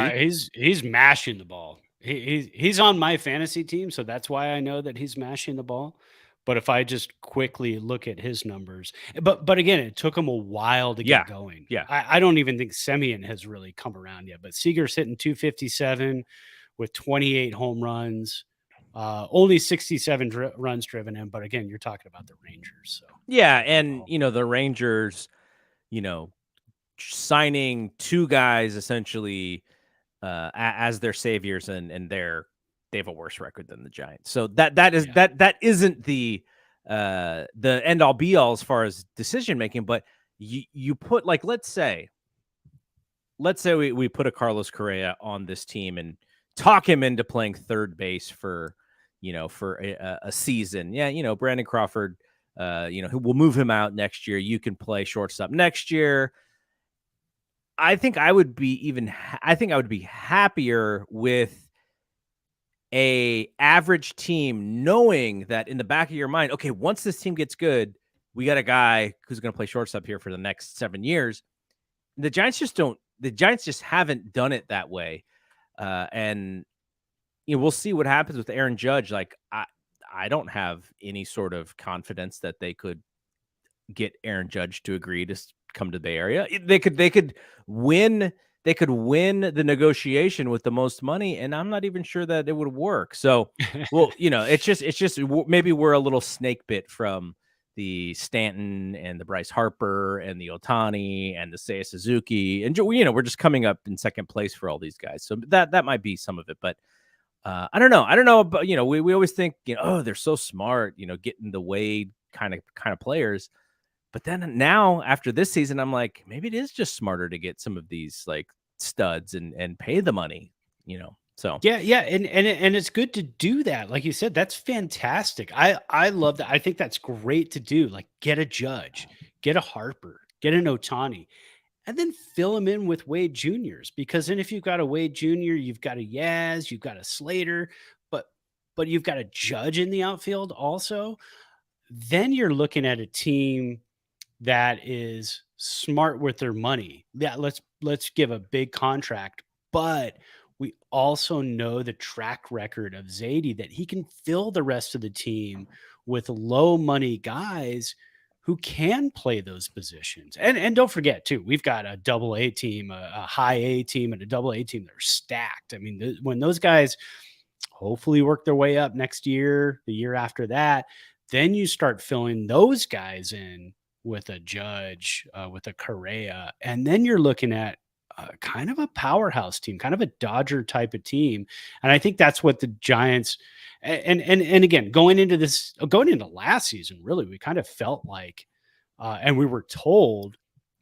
He's mashing the ball. He's on my fantasy team, so that's why I know that he's mashing the ball. But if I just quickly look at his numbers, but again, it took him a while to Yeah, get going. yeah. I don't even think Semien has really come around yet. But Seager's hitting 257 with 28 home runs, only 67 runs driven in. But again, you're talking about the Rangers, so Yeah, and the Rangers, signing two guys essentially as their saviors, and they have a worse record than the Giants. So that isn't the end all be all as far as decision making. But you put, like, let's say we put a Carlos Correa on this team and talk him into playing third base for a season. Yeah, Brandon Crawford, who will move him out next year. You can play shortstop next year. I think I would be happier with a average team knowing that in the back of your mind, okay, once this team gets good, we got a guy who's going to play shortstop here for the next 7 years. The Giants just haven't done it that way. And we'll see what happens with Aaron Judge. Like, I don't have any sort of confidence that they could get Aaron Judge to agree to come to the Bay Area. They could win the negotiation with the most money, and I'm not even sure that it would work. So, well, it's just maybe we're a little snake bit from the Stanton and the Bryce Harper and the Ohtani and the Seiya Suzuki, and we're just coming up in second place for all these guys. So that might be some of it, but I don't know. But we always think oh, they're so smart, getting the Wade kind of players. But then now after this season, I'm like, maybe it is just smarter to get some of these like studs and pay the money, So yeah, and it's good to do that. Like you said, that's fantastic. I love that. I think that's great to do. Like, get a Judge, get a Harper, get an Ohtani, and then fill them in with Wade Juniors. Because then if you've got a Wade Junior, you've got a Yaz, you've got a Slater, but you've got a Judge in the outfield also. Then you're looking at a team that is smart with their money. Yeah, let's give a big contract, but we also know the track record of Zadie, that he can fill the rest of the team with low money guys who can play those positions. And don't forget too, we've got a double A team, a high A team, and a double A team that are stacked. I mean, when those guys hopefully work their way up next year, the year after that, then you start filling those guys in with a Judge, with a Correa, and then you're looking at kind of a powerhouse team, kind of a Dodger type of team. And I think that's what the Giants and again, going into last season, really, we kind of felt like, and we were told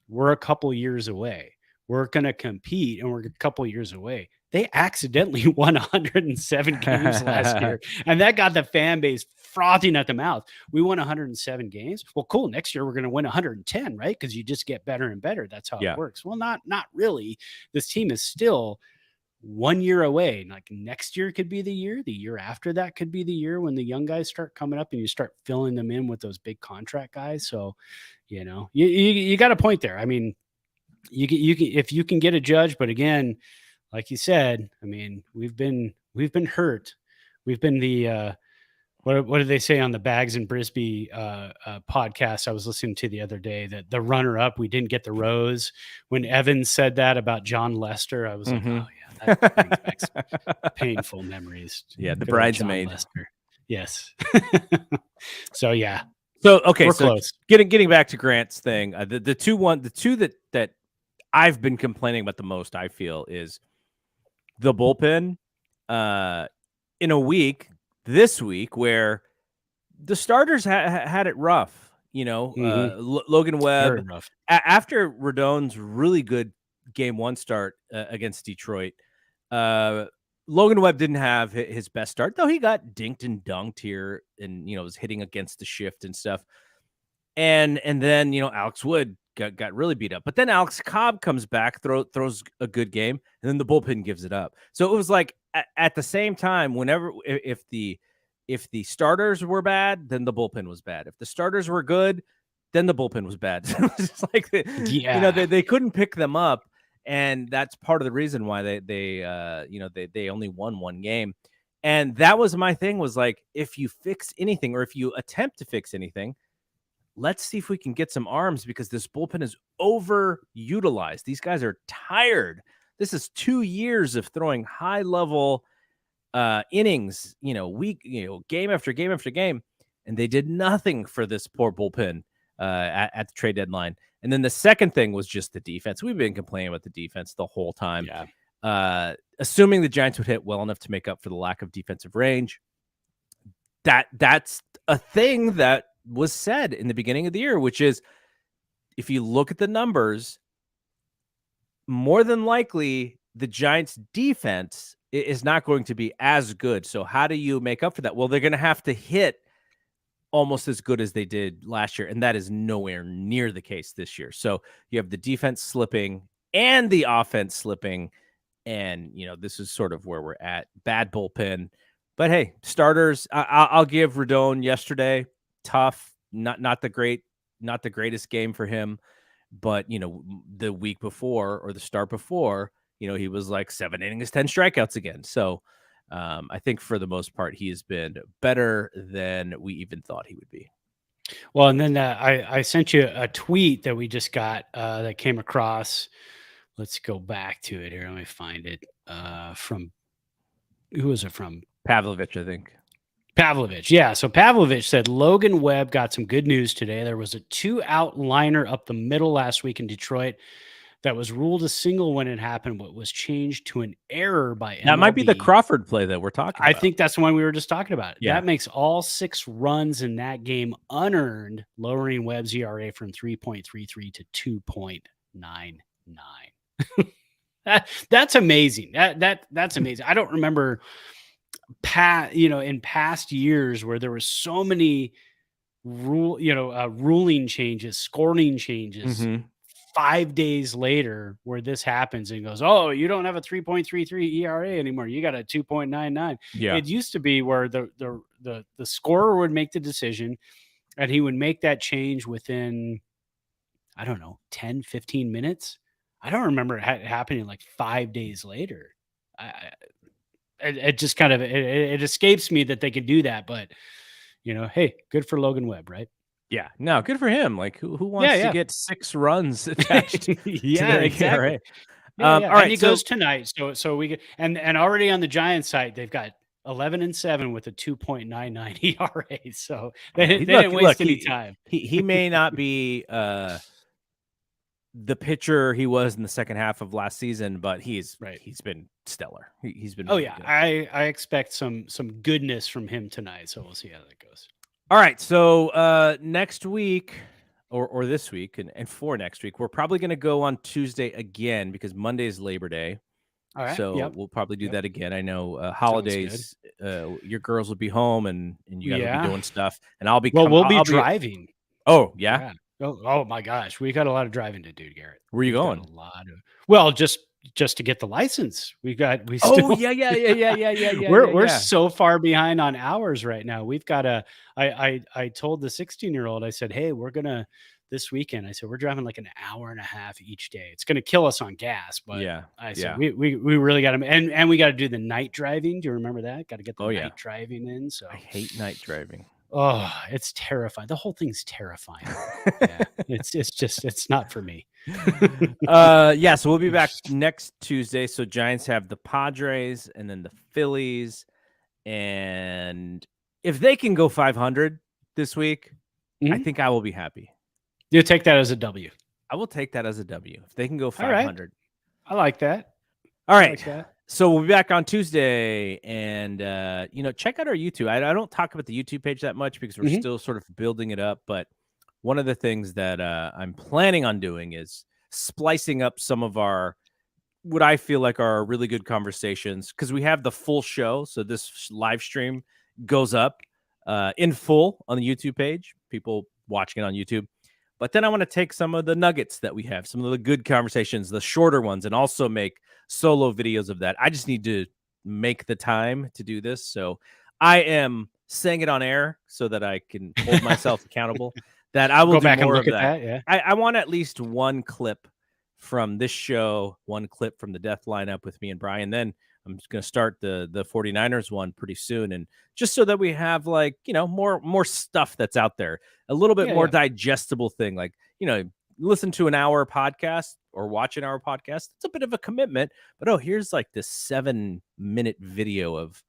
we're a couple years away. We're going to compete, and we're a couple years away. They accidentally won 107 games last year, and that got the fan base frothing at the mouth. We won 107 games. Well, cool. Next year we're going to win 110, right? Because you just get better and better. That's how it works. Well, not really. This team is still 1 year away. Like next year could be the year after that could be the year when the young guys start coming up and you start filling them in with those big contract guys. So, you got a point there. I mean, you can if you can get a Judge, but again, like you said, I mean, we've been hurt. We've been the what did they say on the Bags and Brisby podcast I was listening to the other day, that the runner up, we didn't get the rose. When Evans said that about John Lester, I was like, oh yeah, that brings back some painful memories. Yeah, the Good old John bridesmaid. Lester. Yes. So yeah. So okay, We're so close. getting back to Grant's thing, the two that I've been complaining about the most, I feel, is the bullpen. In a week, this week, where the starters had it rough, Logan Very Webb, rough. after Rodon's really good game one start against Detroit, Logan Webb didn't have his best start, though he got dinked and dunked here and, was hitting against the shift and stuff. And then, Alex Wood got really beat up. But then Alex Cobb comes back, throws a good game, and then the bullpen gives it up. So it was like at the same time, whenever if the starters were bad, then the bullpen was bad. If the starters were good, then the bullpen was bad. So it was just like they couldn't pick them up, and that's part of the reason why they only won one game. And that was my thing, was like, if you fix anything or if you attempt to fix anything, let's see if we can get some arms, because this bullpen is overutilized. These guys are tired. This is 2 years of throwing high level innings, game after game after game, and they did nothing for this poor bullpen at the trade deadline. And then the second thing was just the defense. We've been complaining about the defense the whole time. Yeah. Assuming the Giants would hit well enough to make up for the lack of defensive range. That's a thing that was said in the beginning of the year, which is, if you look at the numbers, more than likely the Giants defense is not going to be as good. So how do you make up for that? Well, they're going to have to hit almost as good as they did last year, and that is nowhere near the case this year. So you have the defense slipping and the offense slipping, and this is sort of where we're at. Bad bullpen, but hey, starters. I'll give Rodon yesterday. Tough, not the greatest game for him, but the week before, or the start before, he was like 7 innings, 10 strikeouts again. So I think for the most part, he has been better than we even thought he would be. Well, and then I sent you a tweet that we just got that came across. Let's go back to it here. Let me find it. From who was it from? Pavlovich, I think. Pavlovich, yeah. So Pavlovich said Logan Webb got some good news today. There was a 2-out liner up the middle last week in Detroit that was ruled a single when it happened, but was changed to an error by MLB. That might be the Crawford play that we're talking about. I think that's the one we were just talking about. Yeah. That makes all 6 runs in that game unearned, lowering Webb's ERA from 3.33 to 2.99. That's amazing. That's amazing. I don't remember in past years where there were so many ruling changes, scoring changes 5 days later, where this happens and goes, oh, you don't have a 3.33 ERA anymore. You got a 2.99. Yeah. It used to be where the scorer would make the decision and he would make that change within, I don't know, 10, 15 minutes. I don't remember it happening like 5 days later. It just kind of it escapes me that they could do that, but hey, good for Logan Webb, right? Yeah, no, good for him. Like, who wants to get 6 runs attached to their exactly. ERA? All right, and he goes tonight, so we get and already on the Giants side, they've got 11-7 with a 2.99 ERA. So they didn't waste any time. He may not be the pitcher he was in the second half of last season, but he's been stellar. He's been really good. I expect some goodness from him tonight, so we'll see how that goes. All right, so next week or this week and for next week, we're probably going to go on Tuesday again because Monday is Labor Day. All right, so we'll probably do that again. I know holidays, your girls will be home and you guys will be doing stuff, and I'll be we'll be driving. Oh yeah. Oh my gosh, we got a lot of driving to do, Garrett. Where are you going? Well, just just to get the license. We Oh, still we're yeah. so far behind on hours right now. We've got a I told the 16-year-old, I said, "Hey, we're gonna this weekend." I said, "We're driving like an hour and a half each day. It's gonna kill us on gas, but Yeah. I said Yeah. we really got to and we got to do the night driving. Do you remember that? Got to get the Oh, yeah. night driving in. So I hate night driving. oh, it's terrifying. The whole thing's terrifying. Yeah, it's not for me. Yeah, so we'll be back next Tuesday. So Giants have the Padres and then the Phillies. And if they can go 500 this week, I think I will be happy. You take that as a W. I will take that as a W. If they can go All 500. right. I like that. All right. I like that. So we'll be back on Tuesday, and check out our YouTube. I don't talk about the YouTube page that much because we're still sort of building it up. But one of the things that I'm planning on doing is splicing up some of our what I feel like are really good conversations, because we have the full show. So this live stream goes up in full on the YouTube page. People watching it on YouTube. But then I want to take some of the nuggets that we have, some of the good conversations, the shorter ones, and also make solo videos of that. I just need to make the time to do this. So I am saying it on air so that I can hold myself accountable, that I will go do back more and look of at that. Yeah. I want at least one clip from this show, one clip from the death lineup with me and Brian. Then I'm just going to start the 49ers one pretty soon. And just so that we have more stuff that's out there, a little bit more digestible thing. Like, listen to an hour podcast or watch an hour podcast. It's a bit of a commitment, but here's like this 7-minute video of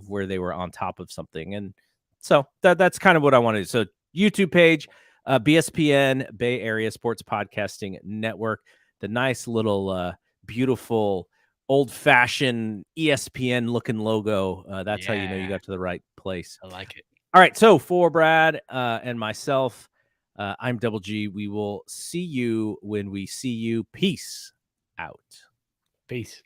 where they were on top of something. And so that's kind of what I wanted. So YouTube page, BSPN, Bay Area Sports Podcasting Network, the nice little beautiful old-fashioned ESPN looking logo. That's how you know you got to the right place. I like it. All right, so for Brad and myself, I'm Double G. We will see you when we see you. Peace out. Peace.